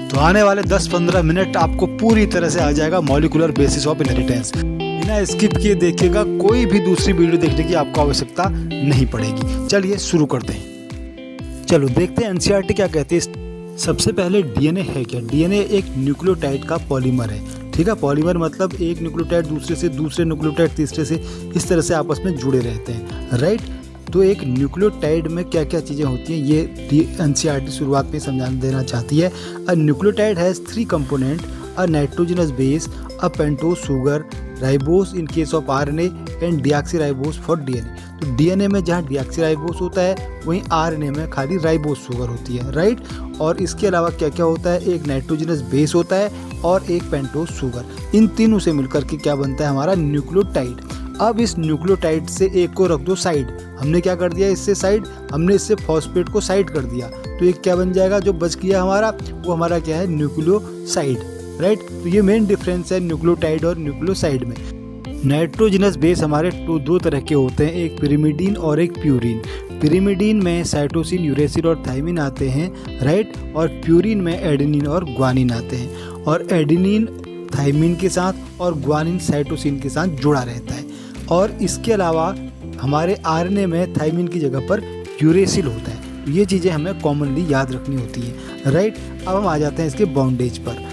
तो आने वाले 10-15 मिनट आपको पूरी तरह से आ जाएगा मॉलिक्यूलर बेसिस ऑफ इनहेरिटेंस। बिना स्किप किए देखिएगा, कोई भी दूसरी वीडियो देखने की आपको आवश्यकता नहीं पड़ेगी। चलिए शुरू करते हैं। चलो देखते हैं एनसीईआरटी क्या कहती है। सबसे पहले डीएनए है क्या? डीएनए एक न्यूक्लियोटाइड का पॉलीमर है। ठीक है, पॉलीमर मतलब एक न्यूक्लियोटाइड दूसरे से, दूसरे न्यूक्लियोटाइड तीसरे से, इस तरह से आपस में जुड़े रहते हैं, राइट। तो एक न्यूक्लियोटाइड में क्या क्या चीज़ें होती हैं ये एनसीईआरटी शुरुआत में समझा देना चाहती है। अ nucleotide has 3 component, a nitrogenous base, a pentose sugar, ribose in case of RNA and deoxyribose for DNA. तो डीएनए में जहाँ डीऑक्सीराइबोस होता है वहीं आरएनए में खाली राइबोस शुगर होती है, राइट। और इसके अलावा क्या क्या होता है, एक नाइट्रोजनस बेस होता है और एक पेंटोज शुगर। इन तीनों से मिलकर के क्या बनता है हमारा न्यूक्लियोटाइड। अब इस न्यूक्लियोटाइड से एक को रख दो साइड। हमने क्या कर दिया इससे साइड, हमने इससे फॉस्फेट को साइड कर दिया, तो एक क्या बन जाएगा, जो बच गया हमारा वो हमारा क्या है, न्यूक्लियोसाइड, राइट। तो ये मेन डिफरेंस है न्यूक्लियोटाइड और न्यूक्लियोसाइड में। नाइट्रोजनस बेस हमारे दो तरह के होते हैं, एक पिरिमिडीन और एक प्यूरिन। पिरिमिडीन में साइटोसिन, यूरेसिल और थाइमिन आते हैं, राइट। और प्यूरिन में एडेनिन और ग्वानिन आते हैं। और एडेनिन थाइमिन के साथ और ग्वानिन साइटोसिन के साथ जुड़ा रहता है। और इसके अलावा हमारे आरएनए में थाइमिन की जगह पर यूरेसिल होता है। तो ये चीज़ें हमें कॉमनली याद रखनी होती है, राइट। अब हम आ जाते हैं इसके बॉन्डेज पर।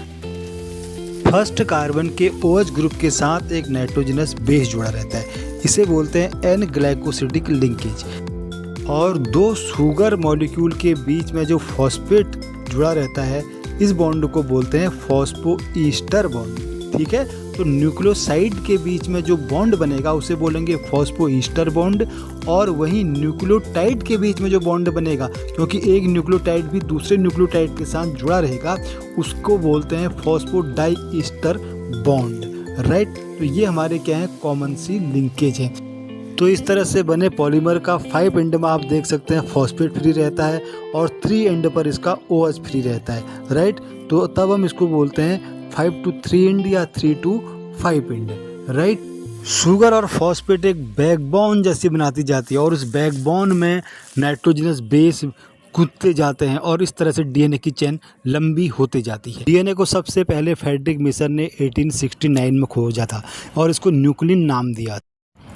फर्स्ट कार्बन के OH ग्रुप के साथ एक नाइट्रोजनस बेस जुड़ा रहता है, इसे बोलते हैं एन ग्लाइकोसिडिक लिंकेज। और 2 शुगर मॉलिक्यूल के बीच में जो फॉस्फेट जुड़ा रहता है इस बॉन्ड को बोलते हैं फॉस्फोईस्टर बॉन्ड, ठीक है। तो न्यूक्लियोसाइड के बीच में जो बॉन्ड बनेगा उसे बोलेंगे फॉस्फोईस्टर बॉन्ड। और वहीं न्यूक्लियोटाइड के बीच में जो बॉन्ड बनेगा, क्योंकि एक न्यूक्लियोटाइड भी दूसरे न्यूक्लियोटाइड के साथ जुड़ा रहेगा, उसको बोलते हैं फॉस्फोडाइईस्टर बॉन्ड, राइट। तो ये हमारे क्या है, कॉमन सी लिंकेज है। तो इस तरह से बने पॉलीमर का 5 एंड में आप देख सकते हैं फॉस्फेट फ्री रहता है और 3 एंड पर इसका OH फ्री रहता है, राइट। तो तब हम इसको बोलते हैं 5 to 3 एंड या 3 to 5 एंड, राइट। शुगर और फॉस्फेट एक बैकबोन जैसी बनाती जाती है और उस बैकबोन में नाइट्रोजनस बेस कूदते जाते हैं और इस तरह से डीएनए की चेन लंबी होती जाती है। डीएनए को सबसे पहले फ्रेडरिक मिशन ने 1869 में खोजा था और इसको न्यूक्लिन नाम दिया।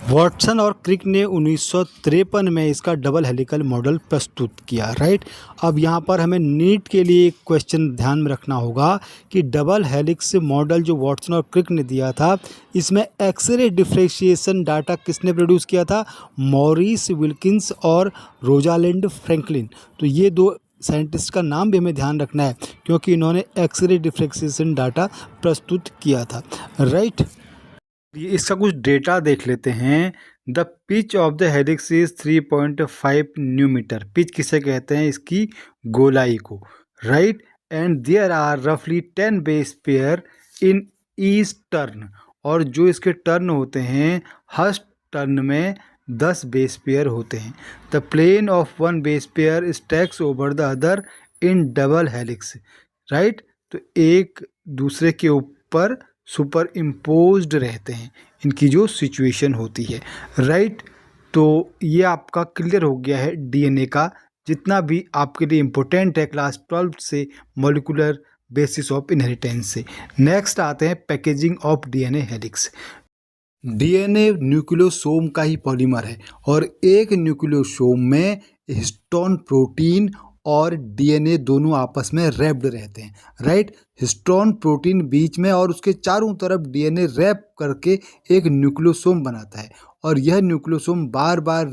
वॉटसन और क्रिक ने 1953 में इसका डबल हेलिकल मॉडल प्रस्तुत किया, राइट। अब यहाँ पर हमें नीट के लिए एक क्वेश्चन ध्यान में रखना होगा कि डबल हेलिक्स मॉडल जो वॉटसन और क्रिक ने दिया था, इसमें एक्सरे डिफ्रेंशिएशन डाटा किसने प्रोड्यूस किया था, मॉरिस विल्किंस और रोजालिंड फ्रैंकलिन। तो ये 2 साइंटिस्ट का नाम भी हमें ध्यान रखना है क्योंकि इन्होंने एक्सरे डिफ्रेंशिएशन डाटा प्रस्तुत किया था, राइट। इसका कुछ डेटा देख लेते हैं। The pitch of the helix is 3.5 न्यूमीटर। Pitch किसे कहते हैं, इसकी गोलाई को, राइट। एंड देयर आर रफली 10 base pair in each turn. और जो इसके टर्न होते हैं, हर टर्न में 10 बेस पेयर होते हैं। The plane of 1 base pair stacks over the other in double helix, right. तो एक दूसरे के ऊपर सुपर इम्पोज्ड रहते हैं, इनकी जो सिचुएशन होती है, राइट। तो ये आपका क्लियर हो गया है डीएनए का जितना भी आपके लिए इम्पोर्टेंट है क्लास 12 से मॉलिक्यूलर बेसिस ऑफ इनहेरिटेंस से। नेक्स्ट आते हैं packaging of DNA helix. DNA nucleosome का ही पॉलीमर है और एक न्यूक्लियोसोम में हिस्टोन प्रोटीन और डीएनए दोनों आपस में रैप्ड रहते हैं, राइट। हिस्टोन प्रोटीन बीच में और उसके चारों तरफ डीएनए रैप करके एक न्यूक्लियोसोम बनाता है और यह न्यूक्लियोसोम बार बार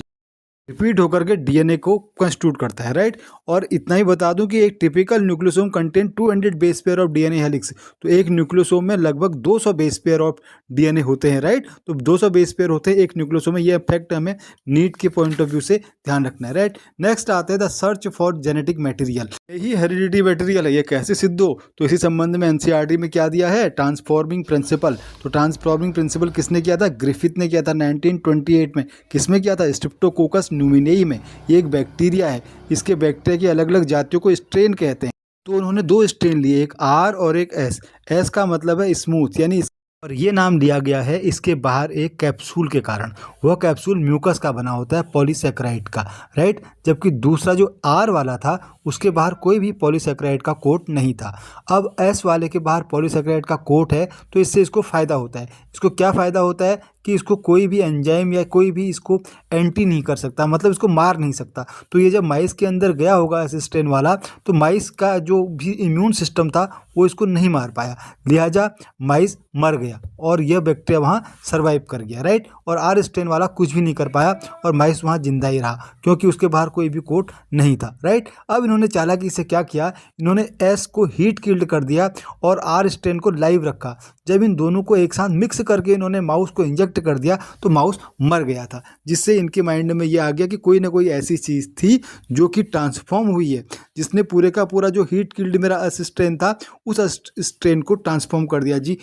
रिपीट होकर के डीएनए को कंस्टिट्यूट करता है, राइट। और इतना ही बता दूं कि एक typical nucleosome contain 200 base pair of DNA helix. तो एक न्यूक्लियोसोम में लगभग 200 बेस पेयर ऑफ डीएनए होते हैं, राइट। तो 200 बेस पेयर होते हैं एक न्यूक्लियोसोम में। ये फैक्ट हमें नीट के पॉइंट ऑफ व्यू से ध्यान रखना है, राइट। नेक्स्ट आते हैं the search for genetic material. यही हेरिडिटी मटेरियल है, ये कैसे सिद्ध हो, तो इसी संबंध में एनसीईआरटी में क्या दिया है, ट्रांसफॉर्मिंग प्रिंसिपल। तो ट्रांसफॉर्मिंग प्रिंसिपल किसने किया था, ग्रिफिथ ने किया था 1928 में। किसमें किया था, स्ट्रेप्टोकोकस न्यूमिनेई में। ये एक बैक्टीरिया है, इसके बैक्टीरिया की अलग अलग जातियों को स्ट्रेन कहते हैं। तो उन्होंने 2 स्ट्रेन लिए, एक R और एक S। S का मतलब है स्मूथ, यानी और ये नाम दिया गया है इसके बाहर एक कैप्सूल के कारण। वह कैप्सूल म्यूकस का बना होता है, पॉलीसैकेराइड का, राइट। जबकि दूसरा जो आर वाला था उसके बाहर कोई भी पॉलीसैकेराइड का कोट नहीं था। अब एस वाले के बाहर पॉलीसैकेराइड का कोट है, तो इससे इसको फ़ायदा होता है। इसको क्या फ़ायदा होता है कि इसको कोई भी एंजाइम या कोई भी इसको एंटी नहीं कर सकता, मतलब इसको मार नहीं सकता। तो ये जब माइस के अंदर गया होगा एस स्ट्रेन वाला, तो माइस का जो भी इम्यून सिस्टम था वो इसको नहीं मार पाया, लिहाजा माइस मर गया और यह बैक्टीरिया वहाँ सर्वाइव कर गया, राइट। और आर स्ट्रेन वाला कुछ भी नहीं कर पाया और माइस वहाँ जिंदा ही रहा, क्योंकि उसके बाहर कोई भी कोट नहीं था, राइट। अब इन्होंने चालाकी से क्या किया, इन्होंने एस को हीट किल्ड कर दिया और आर स्ट्रेन को लाइव रखा। जब इन दोनों को एक साथ मिक्स करके इन्होंने माउस को इंजेक्ट कर दिया तो माउस मर गया था, जिससे इनके माइंड में ये आ गया कि कोई ना कोई ऐसी चीज़ थी जो कि ट्रांसफॉर्म हुई है, जिसने पूरे का पूरा जो हीट किल्ड मेरा एस स्ट्रेन था उस स्ट्रेन को ट्रांसफॉर्म कर दिया जी।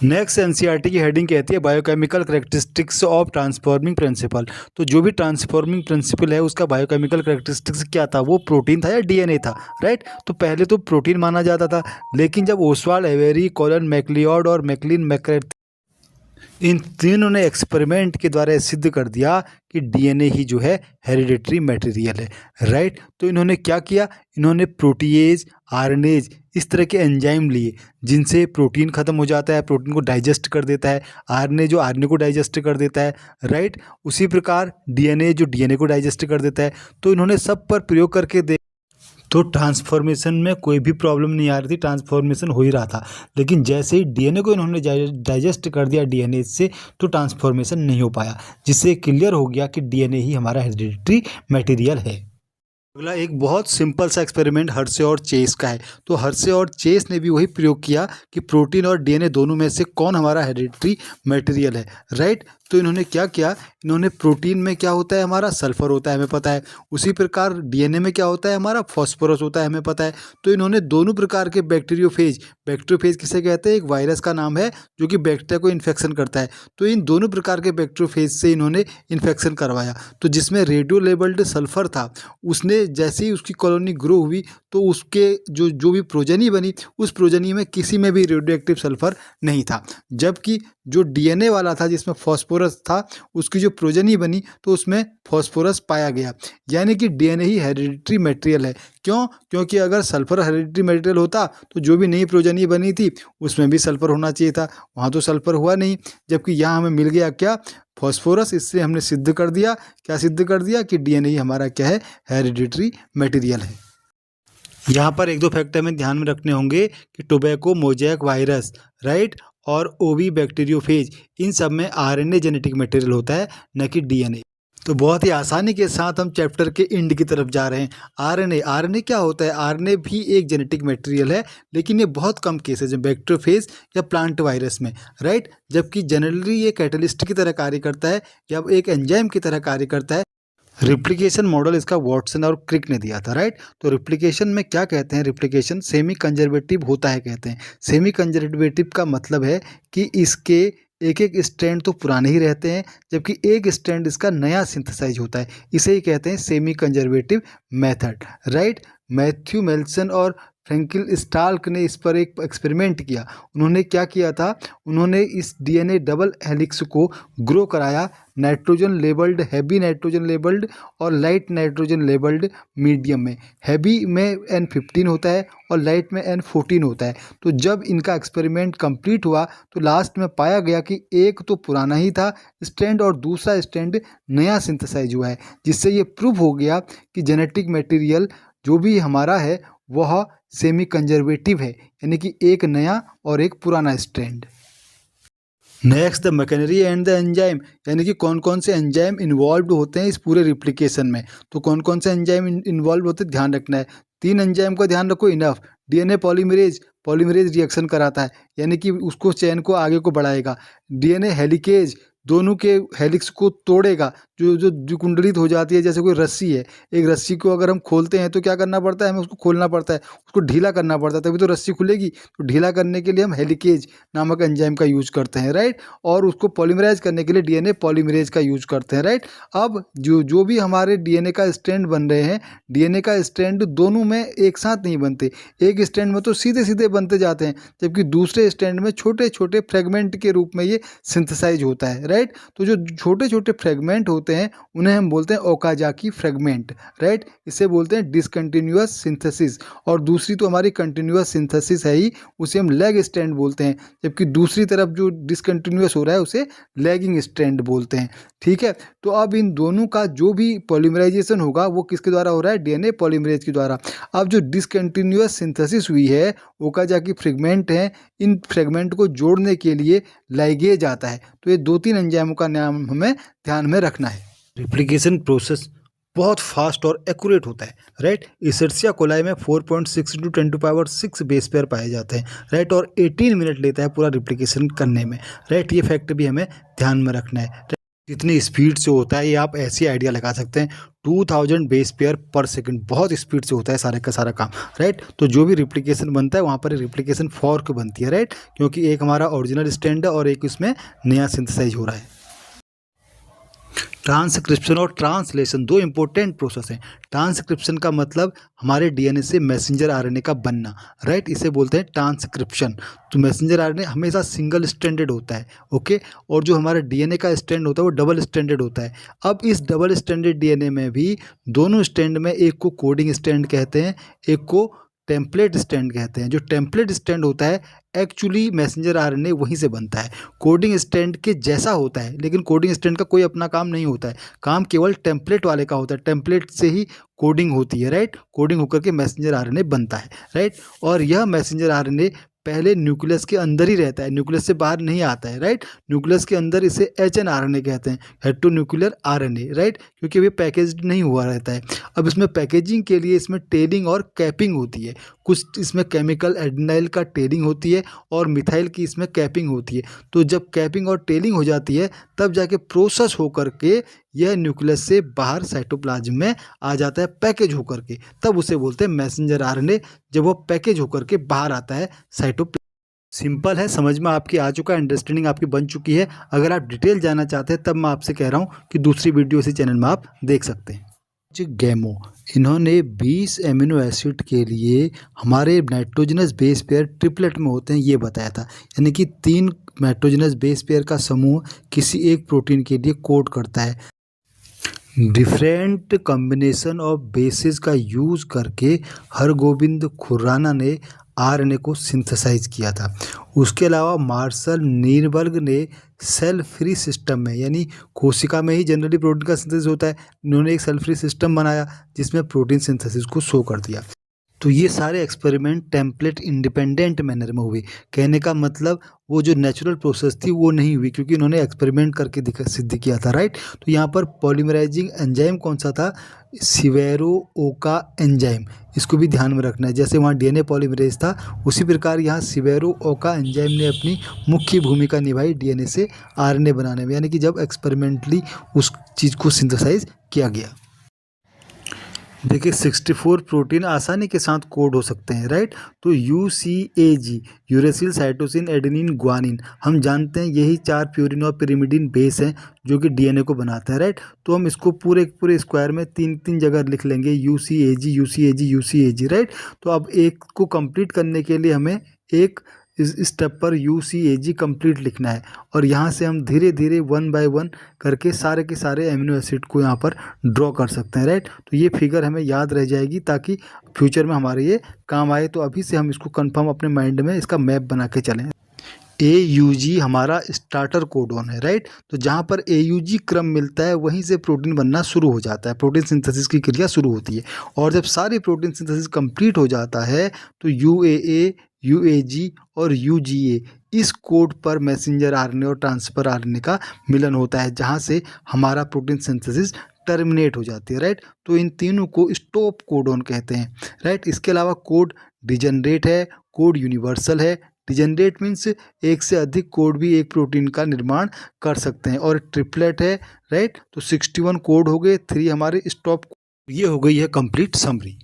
नेक्स्ट एनसीईआरटी की हेडिंग कहती है biochemical characteristics of transforming principle. तो जो भी ट्रांसफॉर्मिंग प्रिंसिपल है उसका बायोकेमिकल करेक्टरिस्टिक्स क्या था, वो प्रोटीन था या डीएनए था, राइट। तो पहले तो प्रोटीन माना जाता था, लेकिन जब ओसवाल्ड, एवेरी, कॉलन मैक्लियोड और मैकलिन मैककार्थी इन तीनों ने एक्सपेरिमेंट के द्वारा सिद्ध कर दिया कि डीएनए ही जो है हेरिडेटरी मटेरियल है, राइट। तो इन्होंने क्या किया, इन्होंने प्रोटीएज, आरएनएज, इस तरह के एंजाइम लिए जिनसे प्रोटीन खत्म हो जाता है, प्रोटीन को डाइजेस्ट कर देता है, आरएनए जो आरएनए को डाइजेस्ट कर देता है, राइट। उसी प्रकार डीएनए जो डीएनए को डाइजेस्ट कर देता है। तो इन्होंने सब पर प्रयोग करके तो ट्रांसफॉर्मेशन में कोई भी प्रॉब्लम नहीं आ रही थी, ट्रांसफॉर्मेशन हो ही रहा था। लेकिन जैसे ही डीएनए को इन्होंने डाइजेस्ट कर दिया डीएनए से, तो ट्रांसफॉर्मेशन नहीं हो पाया, जिससे क्लियर हो गया कि डीएनए ही हमारा हेरिडिटरी मटेरियल है। अगला एक बहुत सिंपल सा एक्सपेरिमेंट हर्शे और चेस का है। तो हर्शे और चेस ने भी वही प्रयोग किया कि प्रोटीन और डीएनए दोनों में से कौन हमारा हेरिडिटरी मटेरियल है, राइट। तो इन्होंने क्या किया, इन्होंने प्रोटीन में क्या होता है हमारा सल्फर होता है, हमें पता है। उसी प्रकार डीएनए में क्या होता है हमारा फॉस्फोरस होता है, हमें पता है। तो इन्होंने दोनों प्रकार के बैक्टीरियोफेज किसे कहते हैं, एक वायरस का नाम है जो कि बैक्टीरिया को इन्फेक्शन करता है। तो इन दोनों प्रकार के बैक्टीरियोफेज से इन्होंने इन्फेक्शन करवाया। तो जिसमें रेडियो लेबल्ड सल्फर था, उसने जैसे ही उसकी कॉलोनी ग्रो हुई तो उसके जो भी प्रोजनी बनी, उस प्रोजनी में किसी में भी रेडियो एक्टिव सल्फर नहीं था। जबकि जो डीएनए वाला था जिसमें फॉस्फोरस था, उसकी जो प्रोजनी बनी तो उसमें फॉस्फोरस पाया गया। यानी कि डीएनए ही हेरिडिटरी मटेरियल है। क्यों? क्योंकि अगर सल्फर हेरिडिटरी मटेरियल होता तो जो भी नई प्रोजनी बनी थी उसमें भी सल्फर होना चाहिए था, वहाँ तो सल्फर हुआ नहीं। जबकि यहाँ हमें मिल गया क्या, फॉस्फोरस। इससे हमने सिद्ध कर दिया, क्या सिद्ध कर दिया कि डीएनए ही हमारा क्या है, हेरिडिटरी मटेरियल है। यहाँ पर एक दो फैक्ट हमें ध्यान में रखने होंगे कि टोबैको मोजैक वायरस, राइट, और ओवी बैक्टीरियोफेज, इन सब में आरएनए जेनेटिक मटेरियल होता है, न कि डीएनए। तो बहुत ही आसानी के साथ हम चैप्टर के एंड की तरफ जा रहे हैं। आरएनए क्या होता है, आरएनए भी एक जेनेटिक मटेरियल है, लेकिन ये बहुत कम केसेज हैं बैक्टीरियोफेज या प्लांट वायरस में, राइट। जबकि जनरली ये कैटलिस्ट की तरह कार्य करता है या एक एंजाइम की तरह कार्य करता है। रिप्लिकेशन मॉडल इसका वॉटसन और क्रिक ने दिया था, राइट। तो रिप्लिकेशन में क्या कहते हैं, रिप्लिकेशन सेमी कंजर्वेटिव होता है कहते हैं। सेमी कंजर्वेटिव का मतलब है कि इसके एक एक स्ट्रैंड तो पुराने ही रहते हैं, जबकि एक स्ट्रैंड इसका नया सिंथेसाइज होता है। इसे ही कहते हैं semi conservative method, right. Matthew Meselson और फ्रैंकिल स्टाल्क ने इस पर एक एक्सपेरिमेंट किया। उन्होंने क्या किया था, उन्होंने इस डीएनए डबल हेलिक्स को ग्रो कराया nitrogen labelled, heavy nitrogen labelled और लाइट नाइट्रोजन लेबल्ड मीडियम में। हैवी में N15 होता है और लाइट में N14 होता है। तो जब इनका एक्सपेरिमेंट कंप्लीट हुआ तो लास्ट में पाया गया कि एक तो पुराना ही था स्ट्रैंड और दूसरा स्ट्रैंड नया सिंथेसाइज हुआ है, जिससे ये प्रूव हो गया कि जेनेटिक मटेरियल जो भी हमारा है वह सेमी कंजर्वेटिव है, यानी कि एक नया और एक पुराना strand. Next the machinery and the enzyme, यानी कि कौन कौन से एंजाइम इन्वॉल्व होते हैं इस पूरे रिप्लिकेशन में। तो कौन कौन से एंजाइम इन्वॉल्व होते हैं ध्यान रखना है। 3 एंजाइम का ध्यान रखो इनफ। डीएनए पॉलीमरेज रिएक्शन कराता है, यानी कि उसको चेन को आगे को बढ़ाएगा। डीएनए हेलिकेज दोनों के हेलिक्स को तोड़ेगा, जो जो द्विकुंडलित हो जाती है। जैसे कोई रस्सी है, एक रस्सी को अगर हम खोलते हैं तो क्या करना पड़ता है, हमें उसको खोलना पड़ता है, उसको ढीला करना पड़ता है, तभी तो रस्सी खुलेगी। तो ढीला करने के लिए हम हेलिकेज नामक एंजाइम का यूज करते हैं, राइट। और उसको पॉलीमराइज करने के लिए डीएनए पॉलीमरेज का यूज करते हैं, राइट। अब जो जो भी हमारे डीएनए का स्ट्रैंड बन रहे हैं, डीएनए का स्ट्रैंड दोनों में एक साथ नहीं बनते, एक स्ट्रैंड में तो सीधे सीधे बनते जाते हैं, जबकि दूसरे स्ट्रैंड में छोटे छोटे फ्रेगमेंट के रूप में ये सिंथेसाइज होता है, राइट। तो जो छोटे छोटे फ्रेगमेंट होते हैं उन्हें हम बोलते हैं ओकाजाकी फ्रेगमेंट, राइट। इसे बोलते हैं डिसकंटिन्यूअस सिंथेसिस। और दूसरी तो हमारी कंटिन्यूअस सिंथेसिस है ही, उसे हम लैग स्ट्रैंड बोलते हैं, जबकि दूसरी तरफ जो डिसकंटिन्यूअस हो रहा है उसे लैगिंग स्ट्रैंड बोलते हैं, ठीक है। तो अब इन दोनों का जो भी पॉलीमराइजेशन होगा वो किसके द्वारा हो रहा है, डीएनए पॉलीमरेज के द्वारा। अब जो डिसकंटिन्यूअस सिंथेसिस हुई है, ओकाजाकी फ्रेगमेंट हैं, इन फ्रेगमेंट को जोड़ने के लिए लाइगेज आता है। तो ये 2-3 एंजाइमों का नाम हमें ध्यान में रखना है। रिप्लिकेशन प्रोसेस बहुत फास्ट और एक्यूरेट होता है, राइट। इशर्सिया कोलाई में 4.6 × 10⁶ बेस पेयर पाए जाते हैं, राइट। और 18 मिनट लेता है पूरा रिप्लिकेशन करने में, राइट। ये फैक्ट भी हमें ध्यान में रखना है। कितनी स्पीड से होता है ये आप ऐसी आइडिया लगा सकते हैं, 2000 बेस पेयर पर सेकंड, बहुत स्पीड से होता है सारे का सारा काम, राइट। तो जो भी रिप्लिकेशन बनता है वहाँ पर रिप्लिकेशन फॉर्क बनती है, राइट, क्योंकि एक हमारा ओरिजिनल स्टैंड है और एक उसमें नया सिंथेसाइज हो रहा है। ट्रांसक्रिप्शन और ट्रांसलेशन 2 इंपॉर्टेंट प्रोसेस हैं। ट्रांसक्रिप्शन का मतलब हमारे डीएनए से मैसेंजर आरएनए का बनना, राइट, इसे बोलते हैं ट्रांसक्रिप्शन। तो मैसेंजर आरएनए हमेशा सिंगल स्ट्रैंडेड होता है, ओके। और जो हमारा डीएनए का स्ट्रैंड होता है वो डबल स्ट्रैंडेड होता है। अब इस डबल स्ट्रैंडेड डीएनए में भी दोनों स्ट्रैंड में एक को कोडिंग स्ट्रैंड कहते हैं, एक को टेम्पलेट स्ट्रैंड कहते हैं। जो टेम्पलेट स्ट्रैंड होता है एक्चुअली मैसेंजर आरएनए वहीं से बनता है, कोडिंग स्ट्रैंड के जैसा होता है, लेकिन कोडिंग स्ट्रैंड का कोई अपना काम नहीं होता है, काम केवल टेम्पलेट वाले का होता है। टेम्पलेट से ही कोडिंग होती है, राइट, कोडिंग होकर के मैसेंजर आरएनए बनता है, राइट। और यह मैसेंजर आरएनए पहले न्यूक्लियस के अंदर ही रहता है, न्यूक्लियस से बाहर नहीं आता है, राइट। न्यूक्लियस के अंदर इसे HNRNA कहते हैं, हेटेरोन्यूक्लियर आरएनए, राइट, क्योंकि ये पैकेज्ड नहीं हुआ रहता है। अब इसमें पैकेजिंग के लिए इसमें टेलिंग और कैपिंग होती है, कुछ इसमें केमिकल एडेनाइल का टेलिंग होती है और मिथाइल की इसमें कैपिंग होती है। तो जब कैपिंग और टेलिंग हो जाती है तब जाके प्रोसेस होकर के यह न्यूक्लियस से बाहर साइटोप्लाज्म में आ जाता है, पैकेज होकर के, तब उसे बोलते हैं मैसेंजर आरएनए, जब वो पैकेज होकर के बाहर आता है साइटोप्लाज्म। सिंपल है, समझ में आपकी आ चुका है, अंडरस्टैंडिंग आपकी बन चुकी है। अगर आप डिटेल जानना चाहते हैं तब मैं आपसे कह रहा हूँ कि दूसरी वीडियो इसी चैनल में आप देख सकते हैं। गैमो, इन्होंने 20 एमिनो एसिड के लिए हमारे नाइट्रोजनस बेस पेयर ट्रिपलेट में होते हैं ये बताया था, यानी कि 3 नाइट्रोजनस बेस पेयर का समूह किसी एक प्रोटीन के लिए कोड करता है। डिफरेंट कॉम्बिनेशन ऑफ बेसिस का यूज़ करके हरगोविंद खुराना ने आरएनए को सिंथेसाइज किया था। उसके अलावा मार्शल नीरबर्ग ने सेल फ्री सिस्टम में, यानी कोशिका में ही जनरली प्रोटीन का सिंथेसिस होता है, उन्होंने एक सेल फ्री सिस्टम बनाया जिसमें प्रोटीन सिंथेसिस को शो कर दिया। तो ये सारे एक्सपेरिमेंट टेम्पलेट इंडिपेंडेंट मैनर में हुए। कहने का मतलब वो जो नेचुरल प्रोसेस थी वो नहीं हुई, क्योंकि उन्होंने एक्सपेरिमेंट करके सिद्ध किया था, राइट। तो यहाँ पर पॉलीमराइजिंग एंजाइम कौन सा था, सिवेरो ओका एंजाइम, इसको भी ध्यान में रखना है। जैसे वहाँ डीएनए पॉलीमरेज था उसी प्रकार यहाँ सिवेरो ओका एंजाइम ने अपनी मुख्य भूमिका निभाई डीएनए से आरएनए बनाने में, यानी कि जब एक्सपेरिमेंटली उस चीज़ को सिंथेसाइज किया गया। देखिए 64 प्रोटीन आसानी के साथ कोड हो सकते हैं, राइट। तो UCAG, uracil cytosine adenine guanine, हम जानते हैं यही 4 प्यूरिन और पिरिमिडिन बेस हैं जो कि डीएनए को बनाते हैं, राइट। तो हम इसको पूरे स्क्वायर में 3 जगह लिख लेंगे, UCAG UCAG UCAG, राइट। तो अब एक को कंप्लीट करने के लिए हमें एक इस स्टेप पर UCAG कंप्लीट लिखना है, और यहाँ से हम धीरे धीरे 1 बाय 1 करके सारे के सारे एमिनो एसिड को यहाँ पर ड्रॉ कर सकते हैं, राइट। तो ये फिगर हमें याद रह जाएगी ताकि फ्यूचर में हमारे ये काम आए। तो अभी से हम इसको कंफर्म अपने माइंड में इसका मैप बना के चलें। AUG हमारा स्टार्टर कोडोन है, राइट। तो जहाँ पर AUG क्रम मिलता है वहीं से प्रोटीन बनना शुरू हो जाता है, प्रोटीन सिंथेसिस की क्रिया शुरू होती है। और जब सारी प्रोटीन सिंथेसिस कंप्लीट हो जाता है तो UAA, UAG और UGA इस कोड पर मैसेंजर आरएनए और ट्रांसफर आरएनए का मिलन होता है, जहाँ से हमारा प्रोटीन सिंथेसिस टर्मिनेट हो जाती है, राइट। तो इन तीनों को स्टॉप कोडॉन कहते हैं, राइट। इसके अलावा कोड डिजेनरेट है, कोड यूनिवर्सल है। डिजेनरेट मीन्स एक से अधिक कोड भी एक प्रोटीन का निर्माण कर सकते हैं, और ट्रिपलेट है, राइट। तो 61 कोड हो गए, 3 हमारे स्टॉप। ये हो गई है कंप्लीट समरी।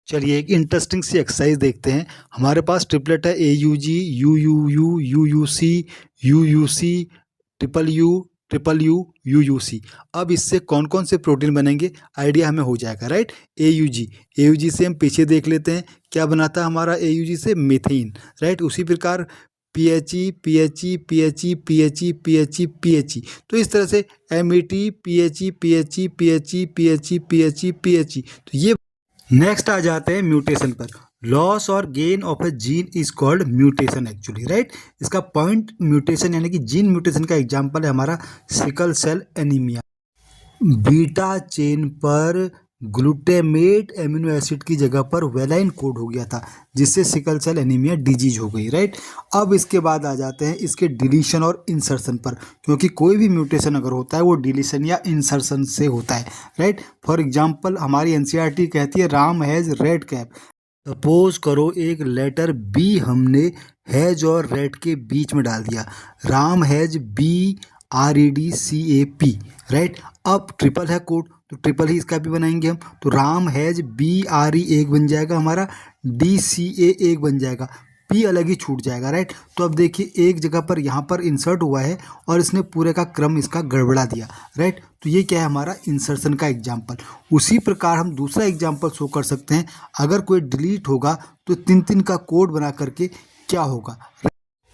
चलिए एक इंटरेस्टिंग सी एक्सरसाइज देखते हैं। हमारे पास ट्रिपलेट है AUG, UUU, UUC, UUC, triple U, UUC। अब इससे कौन कौन से प्रोटीन बनेंगे आइडिया हमें हो जाएगा, राइट। AUG से हम पीछे देख लेते हैं क्या बनाता है हमारा AUG से, मीथेन, राइट। उसी प्रकार PHE। तो इस तरह से MET, PHE। तो ये नेक्स्ट आ जाते हैं म्यूटेशन पर। लॉस और gain of a gene is called mutation actually, right. इसका पॉइंट म्यूटेशन यानी कि जीन म्यूटेशन का एग्जांपल है हमारा sickle cell anaemia. Beta chain पर ग्लूटामेट एमिनो एसिड की जगह पर वेलाइन कोड हो गया था, जिससे सिकल सेल एनीमिया डिजीज हो गई, राइट। अब इसके बाद आ जाते हैं इसके डिलीशन और इंसर्शन पर, क्योंकि कोई भी म्यूटेशन अगर होता है वो डिलीशन या इंसर्शन से होता है, राइट। फॉर एग्जांपल हमारी NCERT कहती है Ram has red cap. Suppose करो एक लेटर बी हमने हैज और रेड के बीच में डाल दिया, राम हैज BREDCAP, राइट। अब ट्रिपल है कोड, तो ट्रिपल ही इसका भी बनाएंगे हम, तो राम हैज BRE एक बन जाएगा हमारा, DCA एक बन जाएगा, P अलग ही छूट जाएगा, राइट। तो अब देखिए एक जगह पर यहाँ पर इंसर्ट हुआ है और इसने पूरे का क्रम इसका गड़बड़ा दिया, राइट। तो ये क्या है हमारा इंसर्शन का एग्जाम्पल। उसी प्रकार हम दूसरा एग्जाम्पल शो कर सकते हैं, अगर कोई डिलीट होगा तो 3 का कोड बना करके क्या होगा।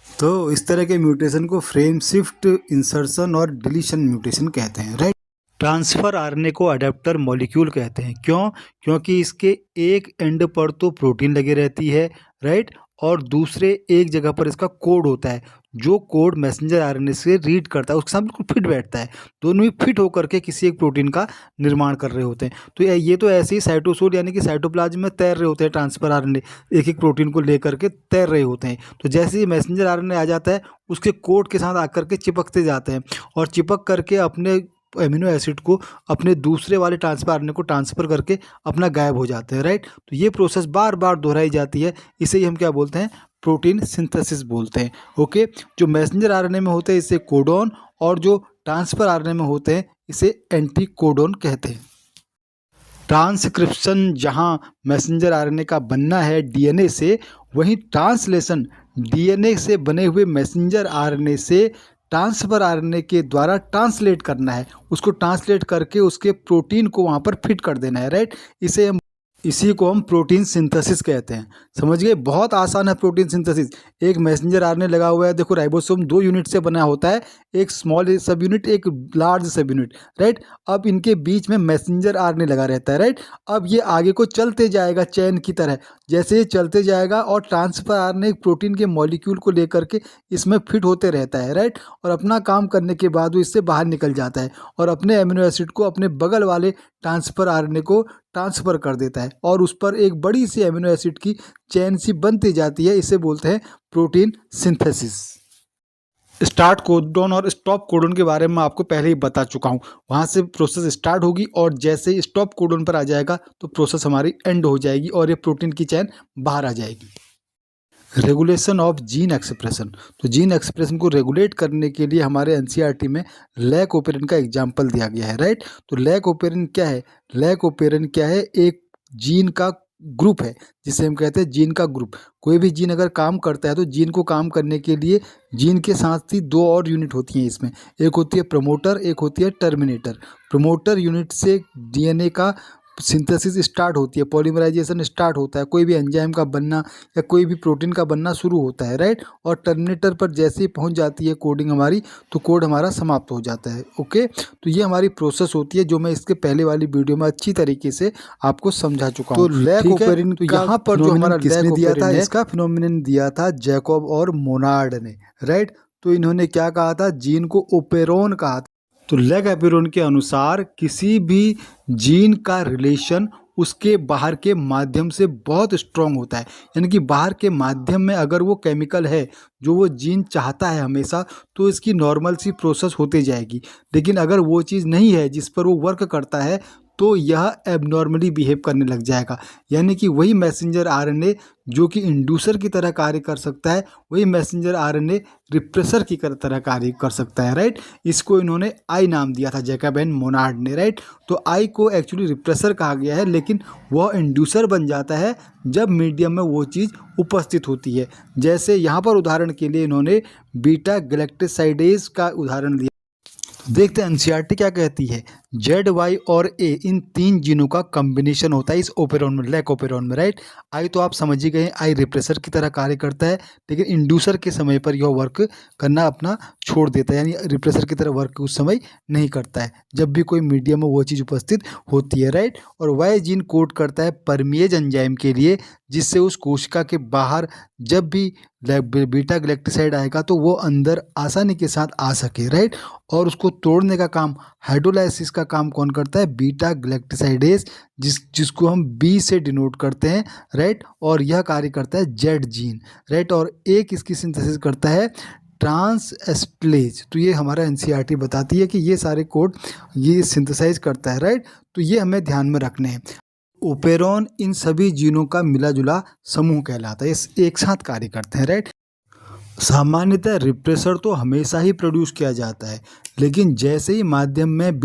तो इस तरह के म्यूटेशन को फ्रेम शिफ्ट, इंसर्शन और डिलीशन म्यूटेशन कहते हैं, राइट। ट्रांसफ़र RNA को अडेप्टर मॉलिक्यूल कहते हैं, क्यों? क्योंकि इसके एक एंड पर तो प्रोटीन लगी रहती है, राइट, और दूसरे एक जगह पर इसका कोड होता है, जो कोड मैसेंजर RNA से रीड करता है, उसके साथ बिल्कुल फिट बैठता है। दोनों ही फिट होकर के किसी एक प्रोटीन का निर्माण कर रहे होते हैं। तो ये तो ऐसे ही साइटोसोल यानी कि साइटोप्लाज्म में तैर रहे होते हैं, ट्रांसफ़र RNA एक एक प्रोटीन को लेकर के तैर रहे होते हैं। तो जैसे ही मैसेंजर RNA आ जाता है, उसके कोड के साथ आकर के चिपकते जाते हैं, और चिपक करके अपने एमिनो एसिड को अपने दूसरे वाले ट्रांसफ़र RNA को ट्रांसफ़र करके अपना गायब हो जाते हैं, राइट। तो ये प्रोसेस बार बार दोहराई जाती है, इसे ही हम क्या बोलते हैं, प्रोटीन सिंथेसिस बोलते हैं, ओके। जो मैसेंजर RNA में होते हैं इसे कोडॉन, और जो ट्रांसफ़र RNA में होते हैं इसे एंटी कोडॉन कहते हैं। ट्रांसक्रिप्शन जहां मैसेंजर RNA का बनना है DNA से, वहीं ट्रांसलेशन DNA से बने हुए मैसेंजर RNA से ट्रांसफ़र RNA के द्वारा ट्रांसलेट करना है, उसको ट्रांसलेट करके उसके प्रोटीन को वहाँ पर फिट कर देना है, राइट। इसी को हम प्रोटीन सिंथेसिस कहते हैं। समझ गए, बहुत आसान है प्रोटीन सिंथेसिस। एक मैसेंजर RNA लगा हुआ है, देखो राइबोसोम 2 यूनिट से बना होता है, एक स्मॉल सब यूनिट, एक लार्ज सब यूनिट, राइट। अब इनके बीच में मैसेंजर RNA लगा रहता है, राइट। अब ये आगे को चलते जाएगा चैन की तरह, जैसे ये चलते जाएगा और ट्रांसफ़र RNA प्रोटीन के मॉलिक्यूल को लेकर के इसमें फिट होते रहता है, राइट। और अपना काम करने के बाद वो इससे बाहर निकल जाता है और अपने एमिनो एसिड को अपने बगल वाले ट्रांसफ़र RNA को ट्रांसफ़र कर देता है, और उस पर एक बड़ी सी एमिनो एसिड की चेन सी बनती जाती है, इसे बोलते हैं प्रोटीन सिंथेसिस। स्टार्ट कोडॉन और स्टॉप कोडॉन के बारे में आपको पहले ही बता चुका हूँ। वहाँ से प्रोसेस स्टार्ट होगी और जैसे ही स्टॉप कोडॉन पर आ जाएगा तो प्रोसेस हमारी एंड हो जाएगी और ये प्रोटीन की चेन बाहर आ जाएगी। रेगुलेशन ऑफ जीन एक्सप्रेशन, तो जीन एक्सप्रेशन को रेगुलेट करने के लिए हमारे NCERT में लैक ओपेरिन का एग्जाम्पल दिया गया है, राइट। तो लैक ओपेरिन क्या है? लैक ओपेरिन क्या है? एक जीन का ग्रुप है जिसे हम कहते हैं जीन का ग्रुप। कोई भी जीन अगर काम करता है तो जीन को काम करने के लिए जीन के साथ ही 2 और यूनिट होती हैं इसमें, एक होती है प्रमोटर, एक होती है टर्मिनेटर। प्रमोटर यूनिट से DNA का सिंथेसिस स्टार्ट होती है, पॉलीमराइजेशन स्टार्ट होता है, कोई भी एंजाइम का बनना या कोई भी प्रोटीन का बनना शुरू होता है, राइट। और टर्मिनेटर पर जैसे ही पहुंच जाती है कोडिंग हमारी, तो कोड हमारा समाप्त हो जाता है, ओके। तो ये हमारी प्रोसेस होती है जो मैं इसके पहले वाली वीडियो में अच्छी तरीके से आपको समझा चुका हूँ। तो लैक ओपेरिन, तो यहाँ पर जो हमारा किसने दिया था, इसका फिनोमिनन दिया था जैकब और मोनार्ड ने, राइट। तो इन्होंने क्या कहा था? जीन को ओपेरोन कहा था। तो लैक ओपेरोन के अनुसार किसी भी जीन का रिलेशन उसके बाहर के माध्यम से बहुत स्ट्रॉन्ग होता है। यानी कि बाहर के माध्यम में अगर वो केमिकल है जो वो जीन चाहता है हमेशा, तो इसकी नॉर्मल सी प्रोसेस होती जाएगी। लेकिन अगर वो चीज़ नहीं है जिस पर वो वर्क करता है, तो यह एबनॉर्मली बिहेव करने लग जाएगा। यानी कि वही मैसेंजर आरएनए जो कि इंड्यूसर की तरह कार्य कर सकता है, वही मैसेंजर आरएनए रिप्रेसर की तरह कार्य कर सकता है, राइट। इसको इन्होंने आई नाम दिया था, जैकब एंड मोनार्ड ने, राइट। तो आई को एक्चुअली रिप्रेसर कहा गया है, लेकिन वह इंड्यूसर बन जाता है जब मीडियम में वो चीज़ उपस्थित होती है। जैसे यहाँ पर उदाहरण के लिए इन्होंने बीटा गैलेक्टोसाइडेज का उदाहरण दिया। देखते हैं एनसीईआरटी क्या कहती है। जेड, वाई और ए इन 3 जीनों का कॉम्बिनेशन होता है इस ओपेरॉन में, लैक ओपेरॉन में, राइट। आई तो आप समझ ही गए, आई रिप्रेसर की तरह कार्य करता है, लेकिन इंड्यूसर के समय पर यह वर्क करना अपना छोड़ देता है। यानी रिप्रेसर की तरह वर्क उस समय नहीं करता है जब भी कोई मीडियम में वो चीज़ उपस्थित होती है, राइट। और वाई जीन कोड करता है परमिएज एंजाइम के लिए, जिससे उस कोशिका के बाहर जब भी बीटा गैलेक्टोसाइड आएगा तो वो अंदर आसानी के साथ आ सके, राइट। और उसको तोड़ने का काम, हाइड्रोलाइसिस का काम कौन करता है? बीटा गैलेक्टोसाइडेज, जिसको हम बी से डिनोट करते हैं, राइट। और यह कार्य करता है जेड जीन, राइट। और एक इसकी सिंथेसिस करता है ट्रांस एस्प्लेज। तो ये हमारा एनसीईआरटी बताती है कि ये सारे कोड ये सिंथेसाइज करता है, राइट। तो ये हमें ध्यान में रखने हैं। ओपेरॉन इन सभी जीनों का मिला जुला समूह कहलाता है, ये एक साथ कार्य करते हैं, राइट। सामान्यतः रिप्रेसर तो हमेशा ही प्रोड्यूस किया जाता है, लेकिन जैसे ही माध्यम में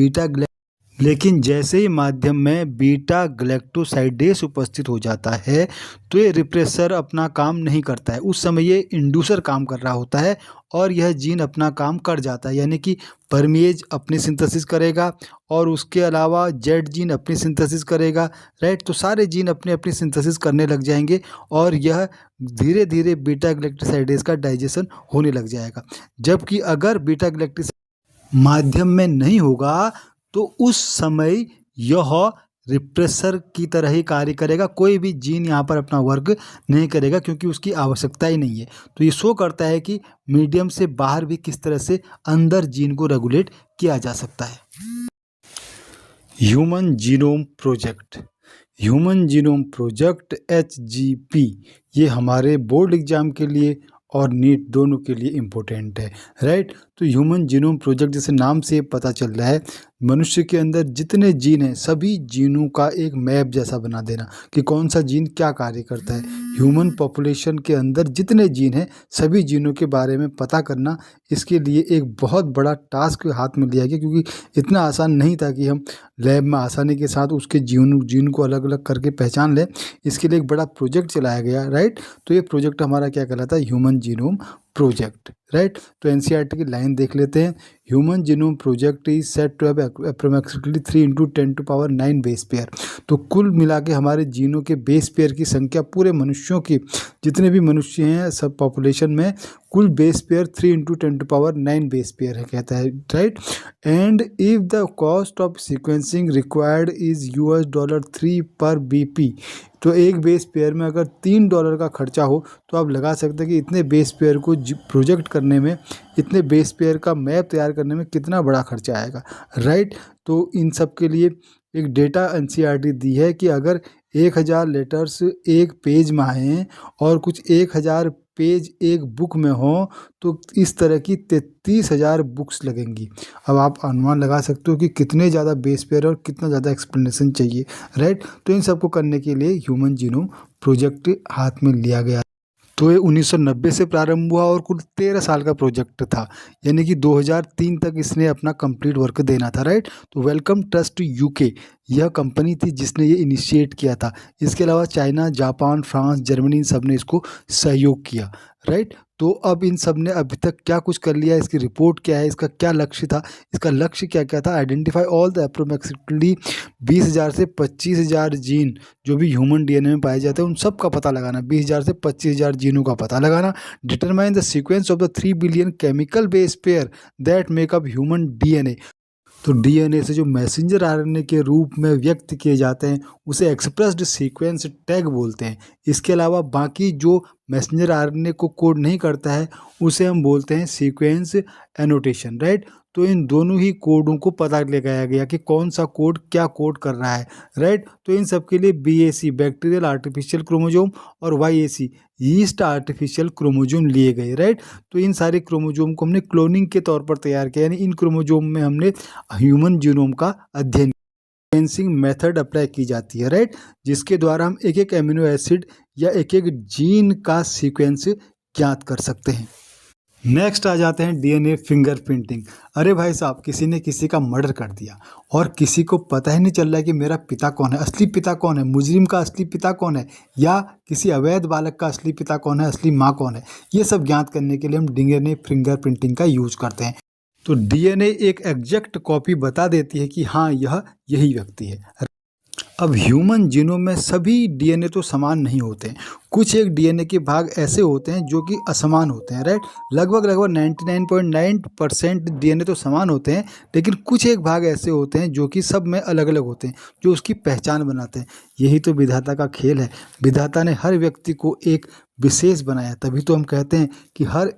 बीटा गैलेक्टोसाइडेज उपस्थित हो जाता है, तो ये रिप्रेसर अपना काम नहीं करता है। उस समय ये इंड्यूसर काम कर रहा होता है और यह जीन अपना काम कर जाता है। यानी कि परमिएज अपनी सिंथेसिस करेगा और उसके अलावा जेड जीन अपनी सिंथेसिस करेगा, राइट। तो सारे जीन अपनी अपनी सिंथेसिस करने लग जाएंगे और यह धीरे धीरे बीटा गैलेक्टोसाइडेज का डाइजेशन होने लग जाएगा। जबकि अगर बीटा गैलेक्टोसाइडेज माध्यम में नहीं होगा, तो उस समय यह रिप्रेसर की तरह ही कार्य करेगा। कोई भी जीन यहाँ पर अपना वर्क नहीं करेगा क्योंकि उसकी आवश्यकता ही नहीं है। तो ये शो करता है कि मीडियम से बाहर भी किस तरह से अंदर जीन को रेगुलेट किया जा सकता है। Human genome project, human genome project HGP, ये हमारे बोर्ड एग्जाम के लिए और नीट दोनों के लिए इम्पोर्टेंट है, राइट। तो ह्यूमन जीनोम प्रोजेक्ट, जैसे नाम से पता चल रहा है, मनुष्य के अंदर जितने जीन हैं सभी जीनों का एक मैप जैसा बना देना कि कौन सा जीन क्या कार्य करता है। ह्यूमन पॉपुलेशन के अंदर जितने जीन हैं सभी जीनों के बारे में पता करना, इसके लिए एक बहुत बड़ा टास्क हाथ में लिया गया, क्योंकि इतना आसान नहीं था कि हम लैब में आसानी के साथ उसके जीन को अलग अलग करके पहचान लें। इसके लिए एक बड़ा प्रोजेक्ट चलाया गया, राइट। तो ये प्रोजेक्ट हमारा क्या कहलाता है? Human genome project, right. तो एनसीईआरटी की लाइन देख लेते हैं। Human genome project is set to have approximately 3 × 10⁻⁹ base pair. तो कुल मिला के हमारे जीनों के बेस पेयर की संख्या, पूरे मनुष्यों की जितने भी मनुष्य हैं सब पॉपुलेशन में, कुल बेस पेयर 3 × 10⁻⁹ बेस पेयर है, कहता है, right. And if the cost of sequencing required is $3 पर BP, तो एक बेस पेयर में अगर $3 का खर्चा हो, तो आप लगा सकते हैं कि इतने बेस पेयर को प्रोजेक्ट करने में, इतने बेस पेयर का मैप तैयार करने में कितना बड़ा खर्चा आएगा, राइट। तो इन सब के लिए एक डेटा एनसीईआरटी दी है कि अगर 1000 लेटर्स एक पेज में आए और कुछ 1000 पेज एक बुक में हो, तो इस तरह की 33,000 बुक्स लगेंगी। अब आप अनुमान लगा सकते हो कि कितने ज़्यादा बेस पेयर और कितना ज़्यादा एक्सप्लेनेशन चाहिए, राइट। तो इन सबको करने के लिए ह्यूमन जीनोम प्रोजेक्ट हाथ में लिया गया। तो ये 1990 से प्रारंभ हुआ और कुल 13 साल का प्रोजेक्ट था, यानी कि 2003 तक इसने अपना कंप्लीट वर्क देना था, राइट। तो वेलकम ट्रस्ट UK यह कंपनी थी जिसने ये इनिशिएट किया था। इसके अलावा चाइना, जापान, फ्रांस, जर्मनी, इन सब ने इसको सहयोग किया, राइट। तो अब इन सब ने अभी तक क्या कुछ कर लिया, इसकी रिपोर्ट क्या है, इसका क्या लक्ष्य था, इसका लक्ष्य क्या क्या था? आइडेंटिफाई ऑल द अप्रोक्सीमेटली 20,000 से 25,000 जीन जो भी ह्यूमन DNA में पाए जाते हैं, उन सब का पता लगाना, 20,000 से 25,000 जीनों का पता लगाना। Determine the sequence of the 3 billion chemical base pair that make up human DNA। तो DNA से जो मैसेंजर RNA के रूप में व्यक्त किए जाते हैं उसे एक्सप्रेस्ड सीक्वेंस टैग बोलते हैं। इसके अलावा बाकी जो मैसेंजर RNA को कोड नहीं करता है उसे हम बोलते हैं सीक्वेंस एनोटेशन, राइट। तो इन दोनों ही कोडों को पता लगाया गया कि कौन सा कोड क्या कोड कर रहा है, राइट। तो इन सब के लिए BAC बैक्टीरियल आर्टिफिशियल क्रोमोजोम और YAC यीस्ट आर्टिफिशियल क्रोमोजोम लिए गए, राइट। तो इन सारे क्रोमोजोम को हमने क्लोनिंग के तौर पर तैयार किया, यानी इन क्रोमोजोम में हमने ह्यूमन जीनोम का अध्ययन सीक्वेंसिंग मेथड अप्लाई की जाती है, राइट, जिसके द्वारा हम एक एक एमिनो एसिड या एक एक जीन का सीक्वेंस ज्ञात कर सकते हैं। नेक्स्ट आ जाते हैं DNA फिंगरप्रिंटिंग। अरे भाई साहब, किसी ने किसी का मर्डर कर दिया और किसी को पता ही नहीं चल रहा है कि मेरा पिता कौन है, असली पिता कौन है, मुजरिम का असली पिता कौन है, या किसी अवैध बालक का असली पिता कौन है, असली माँ कौन है। ये सब ज्ञात करने के लिए हम DNA फिंगरप्रिंटिंग का यूज करते हैं। तो DNA एक एग्जैक्ट कॉपी बता देती है कि हाँ यह यही व्यक्ति है। अब ह्यूमन जीनोम में सभी DNA तो समान नहीं होते हैं, कुछ एक DNA के भाग ऐसे होते हैं जो कि असमान होते हैं, राइट। लगभग 99.9% DNA तो समान होते हैं, लेकिन कुछ एक भाग ऐसे होते हैं जो कि सब में अलग अलग होते हैं, जो उसकी पहचान बनाते हैं। यही तो विधाता का खेल है। विधाता ने हर व्यक्ति को एक विशेष बनाया, तभी तो हम कहते हैं कि हर